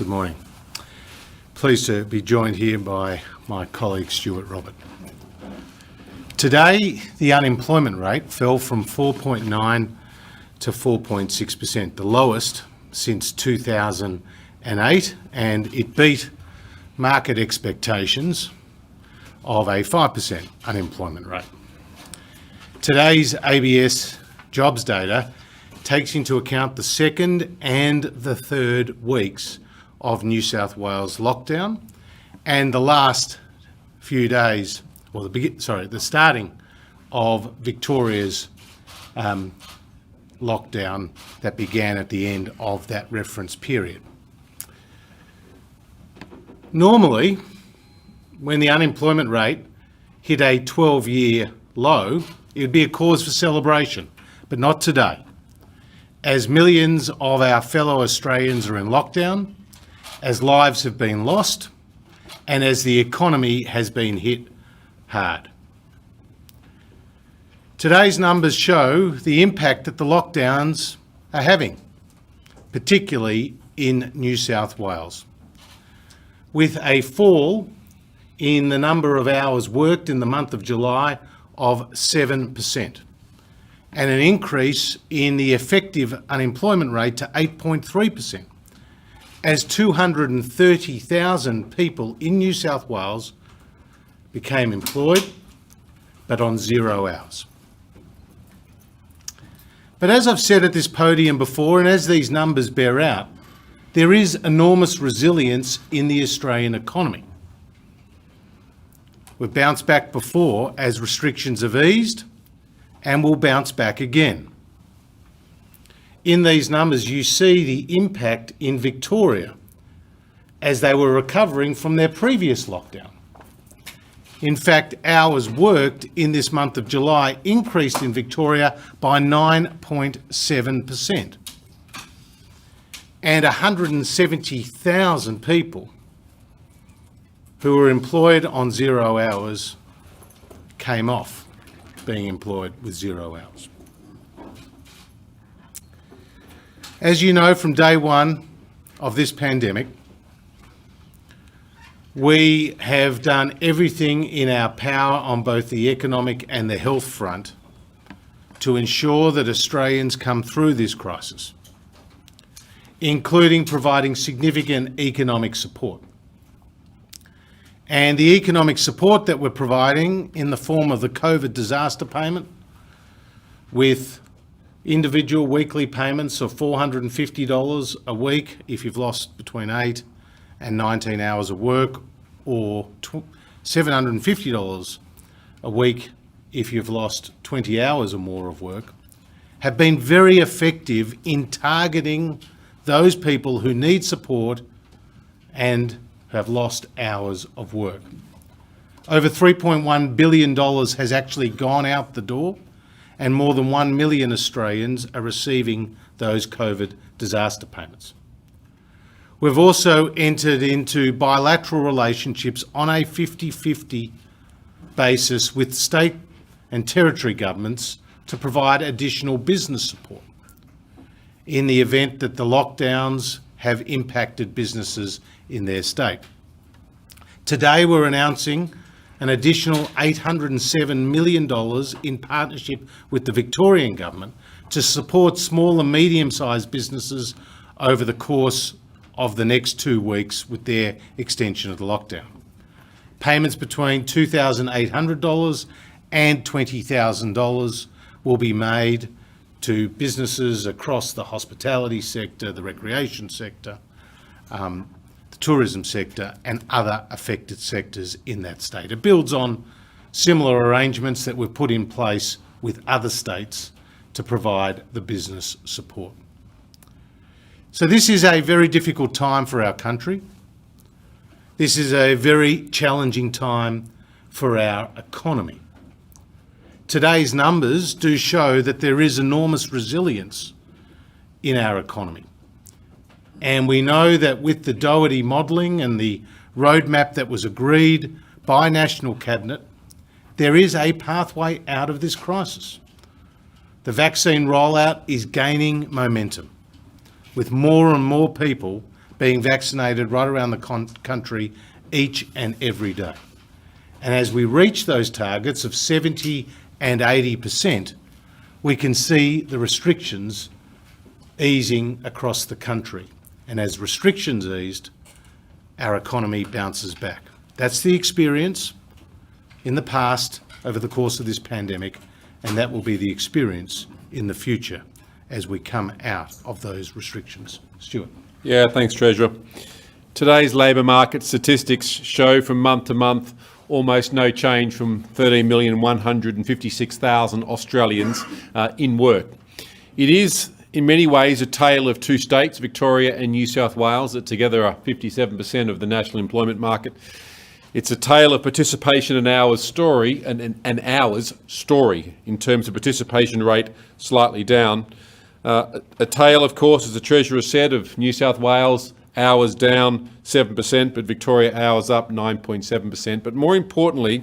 Good morning. Pleased to be joined here by my colleague Stuart Robert. Today, the unemployment rate fell from 4.9 to 4.6%, the lowest since 2008, and it beat market expectations of a 5% unemployment rate. Today's ABS jobs data takes into account the second and the third weeks of New South Wales lockdown and the last few days, or the starting of Victoria's lockdown that began at the end of that reference period. Normally, when the unemployment rate hit a 12-year low, it would be a cause for celebration, but not today, as millions of our fellow Australians are in lockdown, as lives have been lost, and as the economy has been hit hard. Today's numbers show the impact that the lockdowns are having, particularly in New South Wales, with a fall in the number of hours worked in the month of July of 7%, and an increase in the effective unemployment rate to 8.3%, as 230,000 people in New South Wales became employed, but on 0 hours. But as I've said at this podium before, and as these numbers bear out, there is enormous resilience in the Australian economy. We've bounced back before as restrictions have eased, and will bounce back again. In these numbers, you see the impact in Victoria as they were recovering from their previous lockdown. In fact, hours worked in this month of July increased in Victoria by 9.7%. And 170,000 people who were employed on 0 hours came off being employed with 0 hours. As you know, from day one of this pandemic, we have done everything in our power on both the economic and the health front to ensure that Australians come through this crisis, including providing significant economic support. And the economic support that we're providing in the form of the COVID disaster payment, with individual weekly payments of $450 a week if you've lost between 8 and 19 hours of work, or $750 a week if you've lost 20 hours or more of work, have been very effective in targeting those people who need support and have lost hours of work. Over $3.1 billion has actually gone out the door, and more than 1 million Australians are receiving those COVID disaster payments. We've also entered into bilateral relationships on a 50-50 basis with state and territory governments to provide additional business support in the event that the lockdowns have impacted businesses in their state. Today, we're announcing an additional $807 million in partnership with the Victorian government to support small and medium-sized businesses over the course of the next 2 weeks with their extension of the lockdown. Payments between $2,800 and $20,000 will be made to businesses across the hospitality sector, the recreation sector, the tourism sector, and other affected sectors in that state. It builds on similar arrangements that we've put in place with other states to provide the business support. So this is a very difficult time for our country. This is a very challenging time for our economy. Today's numbers do show that there is enormous resilience in our economy. And we know that with the Doherty modelling and the roadmap that was agreed by National Cabinet, there is a pathway out of this crisis. The vaccine rollout is gaining momentum, with more and more people being vaccinated right around the country each and every day. And as we reach those targets of 70 and 80%, we can see the restrictions easing across the country. And as restrictions eased, our economy bounces back. That's the experience in the past over the course of this pandemic, and that will be the experience in the future as we come out of those restrictions. Stuart. Yeah, thanks, Treasurer. Today's labour market statistics show from month to month almost no change from 13,156,000 Australians in work. It is in many ways a tale of two states, Victoria and New South Wales, that together are 57% of the national employment market. It's a tale of participation and hours story, and hours story in terms of participation rate slightly down. A tale, of course, as the Treasurer said, of New South Wales hours down 7%, but Victoria hours up 9.7%. But more importantly,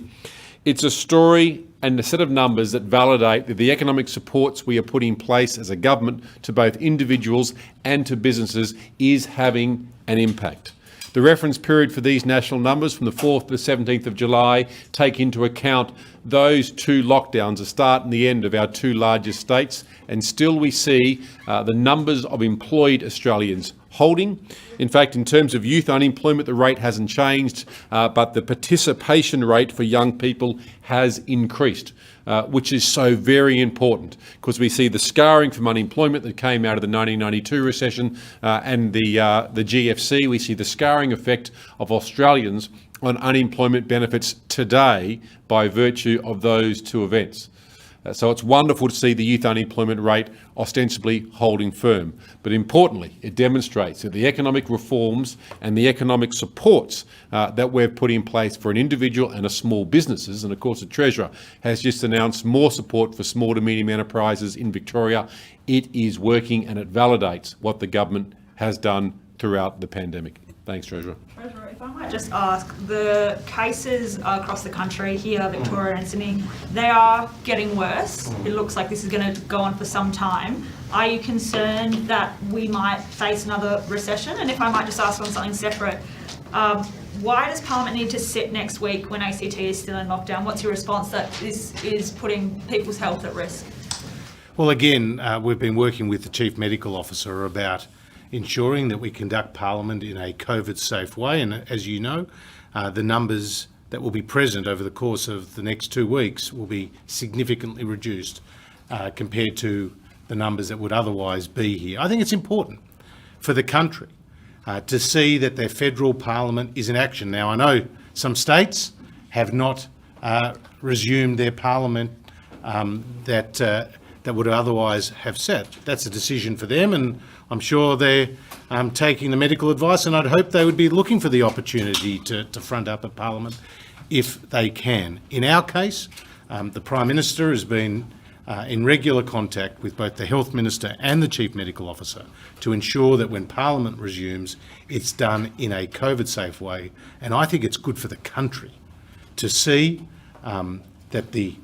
it's a story and a set of numbers that validate that the economic supports we are putting in place as a government to both individuals and to businesses is having an impact. The reference period for these national numbers from the 4th to the 17th of July take into account those two lockdowns, the start and the end of our two largest states, and still we see the numbers of employed Australians holding. In fact, in terms of youth unemployment, the rate hasn't changed, but the participation rate for young people has increased, which is so very important because we see the scarring from unemployment that came out of the 1992 recession and the GFC. We see the scarring effect of Australians on unemployment benefits today by virtue of those two events. So it's wonderful to see the youth unemployment rate ostensibly holding firm. But importantly, it demonstrates that the economic reforms and the economic supports that we've put in place for an individual and a small businesses, and of course the Treasurer has just announced more support for small to medium enterprises in Victoria, it is working and it validates what the government has done throughout the pandemic. Thanks, Treasurer. Treasurer, if I might just ask, the cases across the country here, Victoria and Sydney, they are getting worse. It looks like this is going to go on for some time. Are you concerned that we might face another recession? And if I might just ask on something separate, why does Parliament need to sit next week when ACT is still in lockdown? What's your response that this is putting people's health at risk? Well, again, we've been working with the Chief Medical Officer about ensuring that we conduct Parliament in a COVID-safe way. And as you know, the numbers that will be present over the course of the next 2 weeks will be significantly reduced compared to the numbers that would otherwise be here. I think it's important for the country to see that their federal Parliament is in action. Now, I know some states have not resumed their Parliament that would otherwise have sat. That's a decision for them, and I'm sure they're taking the medical advice, and I'd hope they would be looking for the opportunity to front up at Parliament if they can. In our case, the Prime Minister has been in regular contact with both the Health Minister and the Chief Medical Officer to ensure that when Parliament resumes, it's done in a COVID-safe way. And I think it's good for the country to see that the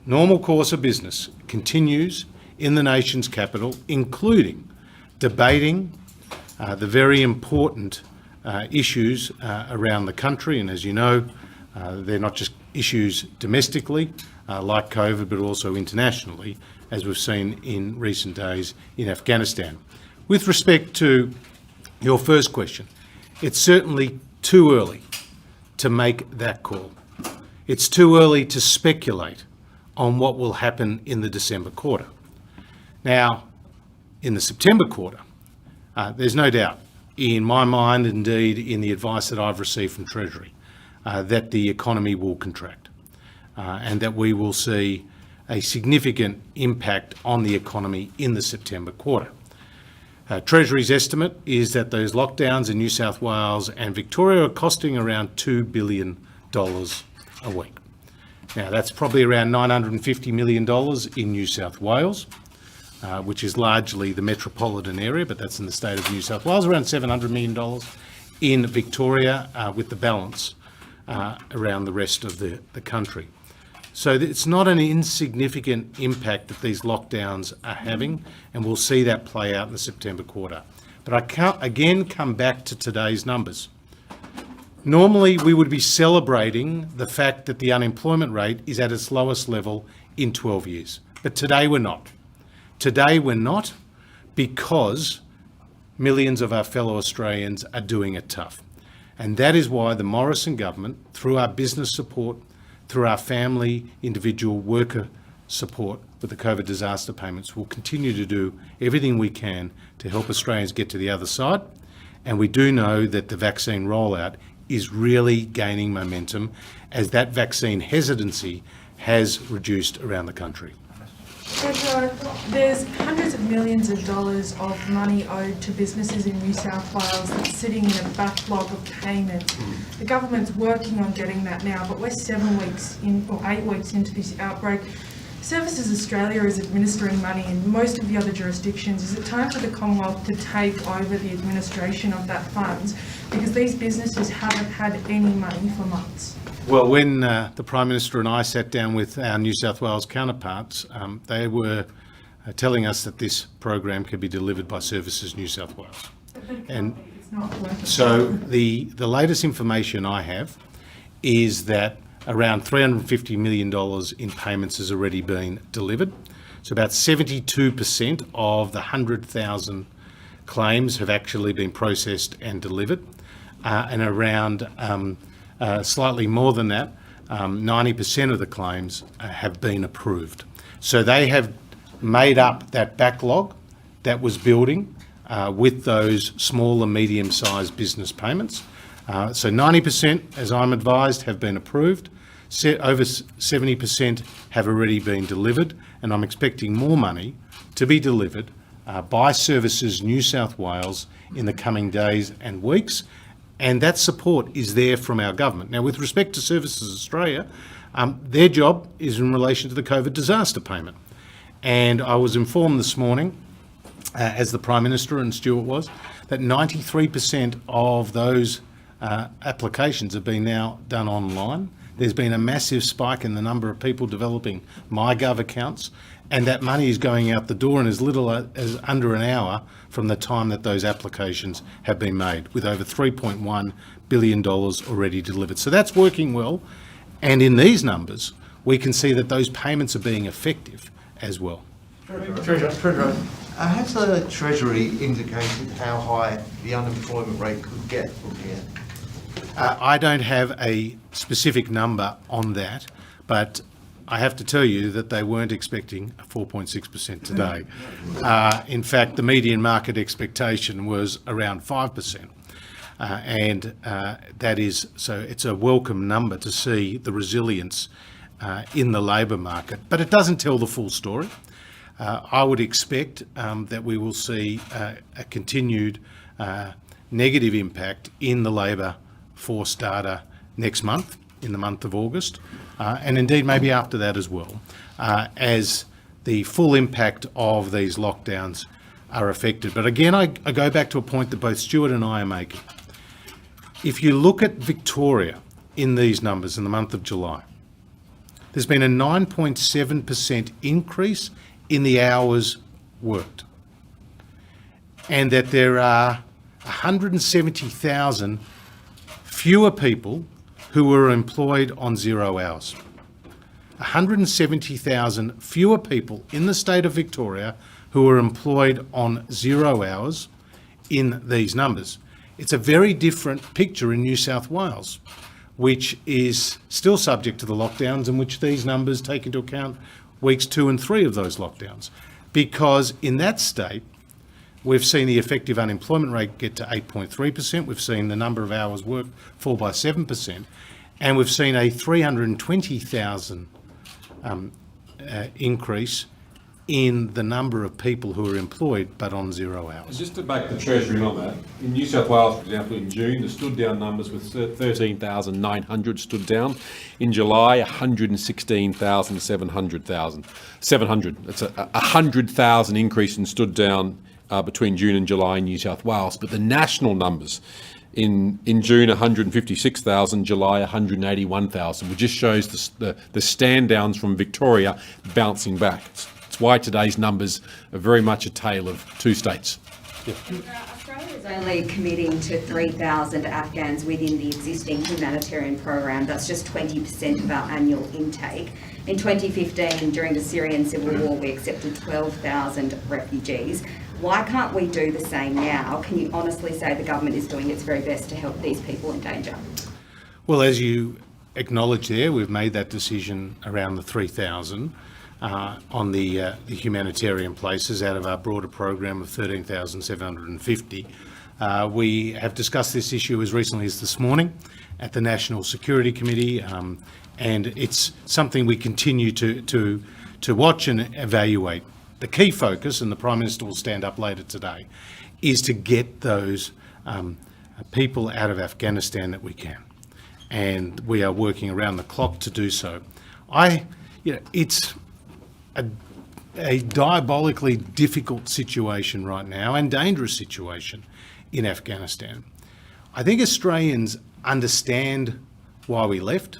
normal course of business continues in the nation's capital, including debating the very important issues around the country. And as you know, they're not just issues domestically like COVID, but also internationally, as we've seen in recent days in Afghanistan. With respect to your first question, it's certainly too early to make that call. It's too early to speculate on what will happen in the December quarter. Now, in the September quarter, there's no doubt in my mind, indeed in the advice that I've received from Treasury, that the economy will contract and that we will see a significant impact on the economy in the September quarter. Treasury's estimate is that those lockdowns in New South Wales and Victoria are costing around $2 billion a week. Now, that's probably around $950 million in New South Wales, which is largely the metropolitan area, but that's in the state of New South Wales, around $700 million in Victoria, with the balance around the rest of the country. So it's not an insignificant impact that these lockdowns are having, and we'll see that play out in the September quarter. But I can't again come back to today's numbers. Normally, we would be celebrating the fact that the unemployment rate is at its lowest level in 12 years. But today we're not. Today we're not because millions of our fellow Australians are doing it tough. And that is why the Morrison government, through our business support, through our family, individual, worker support with the COVID disaster payments, will continue to do everything we can to help Australians get to the other side. And we do know that the vaccine rollout is really gaining momentum as that vaccine hesitancy has reduced around the country. Treasurer, there's hundreds of millions of dollars of money owed to businesses in New South Wales that's sitting in a backlog of payment. The government's working on getting that now, but we're 7 weeks in, or 8 weeks into this outbreak. Services Australia is administering money in most of the other jurisdictions. Is it time for the Commonwealth to take over the administration of that funds? Because these businesses haven't had any money for months. Well, when the Prime Minister and I sat down with our New South Wales counterparts, they were telling us that this program could be delivered by Services New South Wales. And It's not worth it. so the latest information I have is that around $350 million in payments has already been delivered. So about 72% of the 100,000 claims have actually been processed and delivered, and around slightly more than that, 90% of the claims have been approved. So they have made up that backlog that was building with those small and medium-sized business payments. So 90%, as I'm advised, have been approved. Over 70% have already been delivered, and I'm expecting more money to be delivered by Services New South Wales in the coming days and weeks. And that support is there from our government. Now, with respect to Services Australia, their job is in relation to the COVID disaster payment. And I was informed this morning, as the Prime Minister and Stuart was, that 93% of those applications have been now done online. There's been a massive spike in the number of people developing MyGov accounts, and that money is going out the door in as little as under an hour from the time that those applications have been made, with over $3.1 billion already delivered. So that's working well. And in these numbers, we can see that those payments are being effective as well. Treasurer, has the Treasury indicated how high the unemployment rate could get from here? I don't have a specific number on that, but I have to tell you that they weren't expecting a 4.6% today. In fact, the median market expectation was around 5%. And that is, so it's a welcome number to see the resilience in the labour market, but it doesn't tell the full story. I would expect that we will see a continued negative impact in the labour force data next month, in the month of August, and indeed maybe after that as well, as the full impact of these lockdowns are affected. But again, I go back to a point that both Stuart and I are making. If you look at Victoria in these numbers in the month of July, there's been a 9.7% increase in the hours worked, and that there are 170,000 fewer people who were employed on 0 hours. 170,000 fewer people in the state of Victoria who were employed on 0 hours in these numbers. It's a very different picture in New South Wales, which is still subject to the lockdowns, and which these numbers take into account weeks 2 and 3 of those lockdowns. Because in that state, we've seen the effective unemployment rate get to 8.3%. We've seen the number of hours worked fall by 7%. And we've seen a 320,000 increase in the number of people who are employed but on 0 hours. Just to back the Treasury on that, in New South Wales, for example, in June, the stood down numbers were 13,900 stood down. In July, 116,700. It's a 100,000 increase in stood down between June and July in New South Wales. But the national numbers in June, 156,000, July, 181,000, which just shows the stand downs from Victoria bouncing back. It's why today's numbers are very much a tale of two states. Australia only committing to 3,000 Afghans within the existing humanitarian program. That's just 20% of our annual intake. In 2015, during the Syrian civil war, we accepted 12,000 refugees. Why can't we do the same now? Can you honestly say the government is doing its very best to help these people in danger? Well, as you acknowledge there, we've made that decision around the 3,000 on the humanitarian places out of our broader program of 13,750. We have discussed this issue as recently as this morning at the National Security Committee, and it's something we continue to watch and evaluate. The key focus, and the Prime Minister will stand up later today, is to get those people out of Afghanistan that we can. And we are working around the clock to do so. It's a diabolically difficult situation right now and dangerous situation in Afghanistan. I think Australians understand why we left.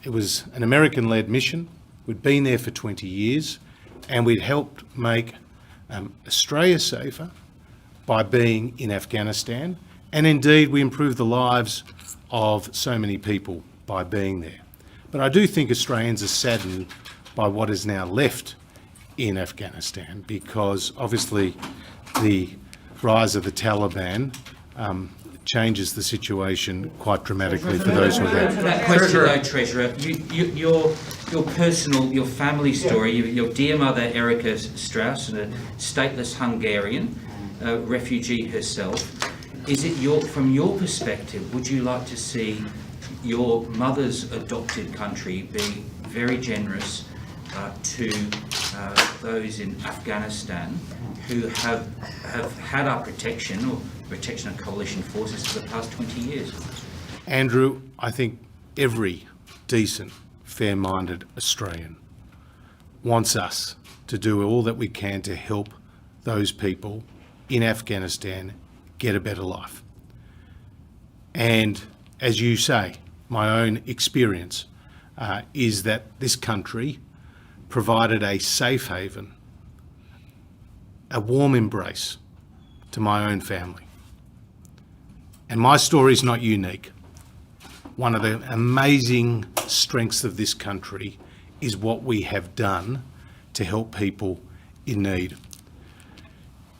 It was an American-led mission. We'd been there for 20 years and we'd helped make Australia safer by being in Afghanistan. And indeed, we improved the lives of so many people by being there. But I do think Australians are saddened by what is now left in Afghanistan, because obviously the rise of the Taliban changes the situation quite dramatically for those who are there. That question though, Treasurer, your family story, your dear mother Erica Strauss, a stateless Hungarian refugee herself, is it from your perspective, would you like to see your mother's adopted country be very generous to those in Afghanistan who have had our protection or protection of coalition forces for the past 20 years? Andrew, I think every decent, fair-minded Australian wants us to do all that we can to help those people in Afghanistan get a better life. And as you say, my own experience is that this country provided a safe haven, a warm embrace to my own family. And my story is not unique. One of the amazing strengths of this country is what we have done to help people in need.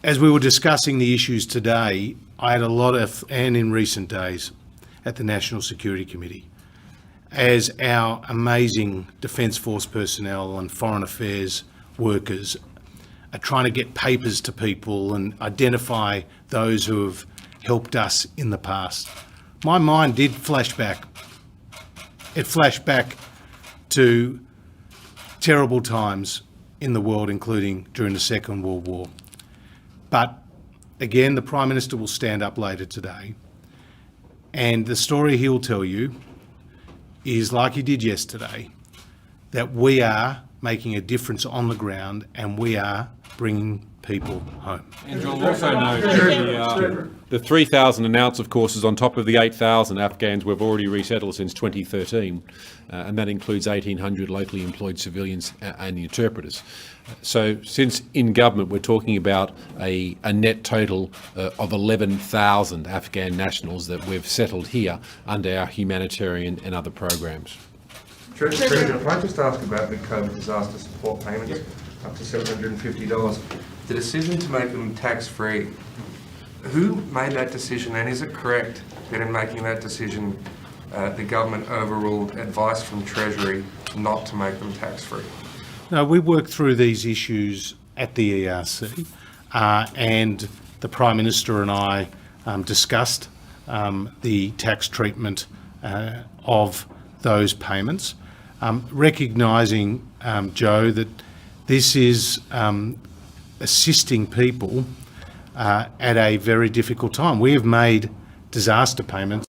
As we were discussing the issues today, I had a lot of, and in recent days, at the National Security Committee, as our amazing Defence Force personnel and Foreign Affairs workers are trying to get papers to people and identify those who have helped us in the past. My mind did flash back. It flashed back to terrible times in the world, including during the Second World War. But again, the Prime Minister will stand up later today, and the story he'll tell you is, like he did yesterday, that we are making a difference on the ground and we are bringing people home. And you'll also know the 3,000 announced, of course, is on top of the 8,000 Afghans we've already resettled since 2013, and that includes 1,800 locally employed civilians and interpreters. So since in government we're talking about a net total of 11,000 Afghan nationals that we've settled here under our humanitarian and other programs. Treasurer, if I just ask about the COVID disaster support payments, up to $750, the decision to make them tax-free, who made that decision, and is it correct that in making that decision the government overruled advice from Treasury not to make them tax-free? No, we worked through these issues at the ERC, and the Prime Minister and I discussed the tax treatment of those payments, recognising, Joe, that this is assisting people at a very difficult time. We have made disaster payments